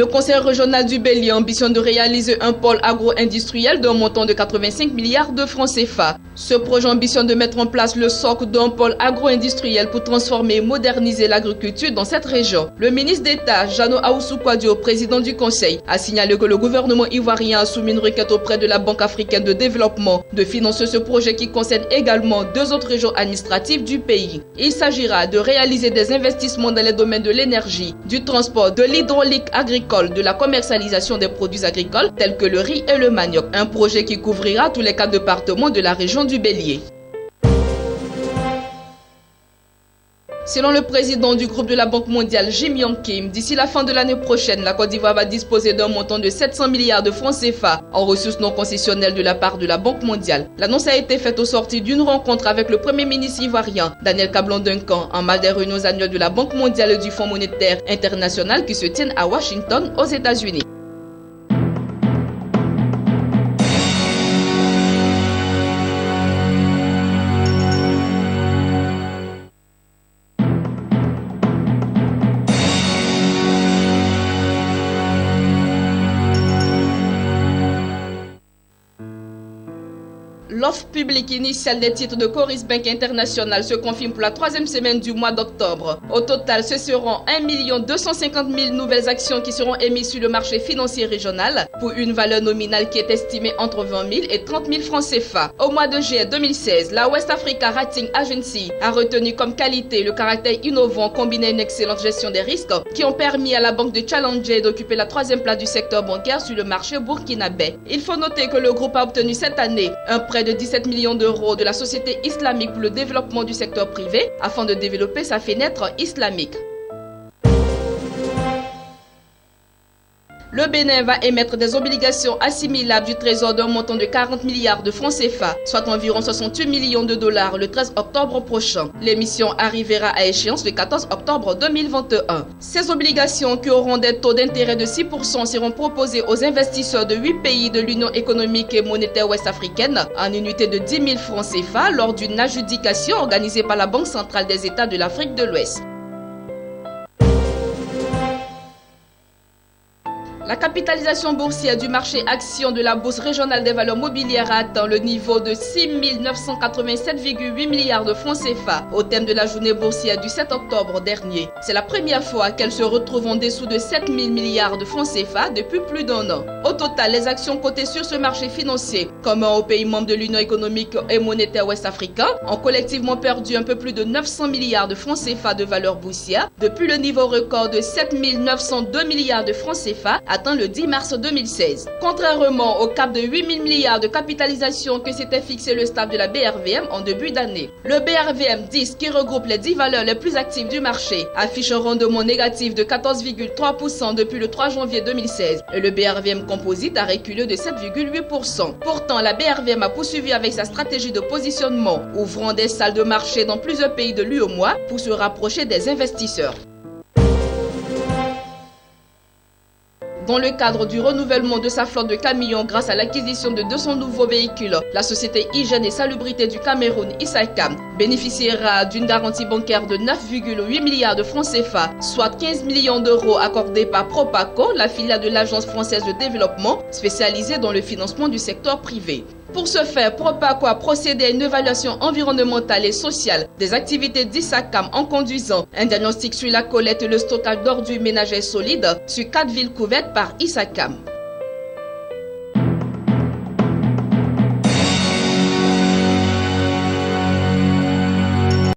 Le conseil régional du Bélier ambitionne de réaliser un pôle agro-industriel d'un montant de 85 milliards de francs CFA. Ce projet ambitionne de mettre en place le socle d'un pôle agro-industriel pour transformer et moderniser l'agriculture dans cette région. Le ministre d'État, Jano Aoussou Kouadio, président du conseil, a signalé que le gouvernement ivoirien a soumis une requête auprès de la Banque africaine de développement de financer ce projet qui concerne également 2 autres régions administratives du pays. Il s'agira de réaliser des investissements dans les domaines de l'énergie, du transport, de l'hydraulique agricole, de la commercialisation des produits agricoles tels que le riz et le manioc. Un projet qui couvrira tous les 4 départements de la région du Bélier. Selon le président du groupe de la Banque mondiale, Jim Yong Kim, d'ici la fin de l'année prochaine, la Côte d'Ivoire va disposer d'un montant de 700 milliards de francs CFA en ressources non concessionnelles de la part de la Banque mondiale. L'annonce a été faite au sortir d'une rencontre avec le Premier ministre ivoirien, Daniel Cablon-Duncan, en marge des réunions annuelles de la Banque mondiale et du Fonds monétaire international qui se tiennent à Washington, aux États-Unis. L'offre publique initiale des titres de Coris Bank International se confirme pour la 3e semaine du mois d'octobre. Au total, ce seront 1 250 000 nouvelles actions qui seront émises sur le marché financier régional pour une valeur nominale qui est estimée entre 20 000 et 30 000 francs CFA. Au mois de juillet 2016, la West Africa Rating Agency a retenu comme qualité le caractère innovant combiné à une excellente gestion des risques qui ont permis à la banque de challenger d'occuper la 3e place du secteur bancaire sur le marché burkinabé. Il faut noter que le groupe a obtenu cette année un prêt de 17 millions d'euros de la Société islamique pour le développement du secteur privé afin de développer sa fenêtre islamique. Le Bénin va émettre des obligations assimilables du Trésor d'un montant de 40 milliards de francs CFA, soit environ 68 millions de dollars le 13 octobre prochain. L'émission arrivera à échéance le 14 octobre 2021. Ces obligations, qui auront des taux d'intérêt de 6%, seront proposées aux investisseurs de 8 pays de l'Union économique et monétaire ouest-africaine en unité de 10 000 francs CFA lors d'une adjudication organisée par la Banque centrale des États de l'Afrique de l'Ouest. La capitalisation boursière du marché action de la Bourse régionale des valeurs mobilières a atteint le niveau de 6 987,8 milliards de francs CFA au thème de la journée boursière du 7 octobre dernier. C'est la première fois qu'elle se retrouve en dessous de 7 000 milliards de francs CFA depuis plus d'1 an. Au total, les actions cotées sur ce marché financier, commun aux pays membres de l'Union économique et monétaire ouest-africain, ont collectivement perdu un peu plus de 900 milliards de francs CFA de valeur boursière depuis le niveau record de 7 902 milliards de francs CFA atteint le 10 mars 2016. Contrairement au cap de 8 000 milliards de capitalisation que s'était fixé le staff de la BRVM en début d'année. Le BRVM 10, qui regroupe les 10 valeurs les plus actives du marché, affiche un rendement négatif de 14,3% depuis le 3 janvier 2016 et le BRVM Composite a reculé de 7,8%. Pourtant, la BRVM a poursuivi avec sa stratégie de positionnement, ouvrant des salles de marché dans plusieurs pays de l'UEMOA pour se rapprocher des investisseurs. Dans le cadre du renouvellement de sa flotte de camions grâce à l'acquisition de 200 nouveaux véhicules, la société Hygiène et Salubrité du Cameroun, ISACAM, bénéficiera d'une garantie bancaire de 9,8 milliards de francs CFA, soit 15 millions d'euros accordés par Propaco, la filiale de l'Agence française de développement spécialisée dans le financement du secteur privé. Pour ce faire, Propaco a procédé à une évaluation environnementale et sociale des activités d'ISACAM en conduisant un diagnostic sur la collecte et le stockage d'ordures ménagères solides sur 4 villes couvertes par ISACAM.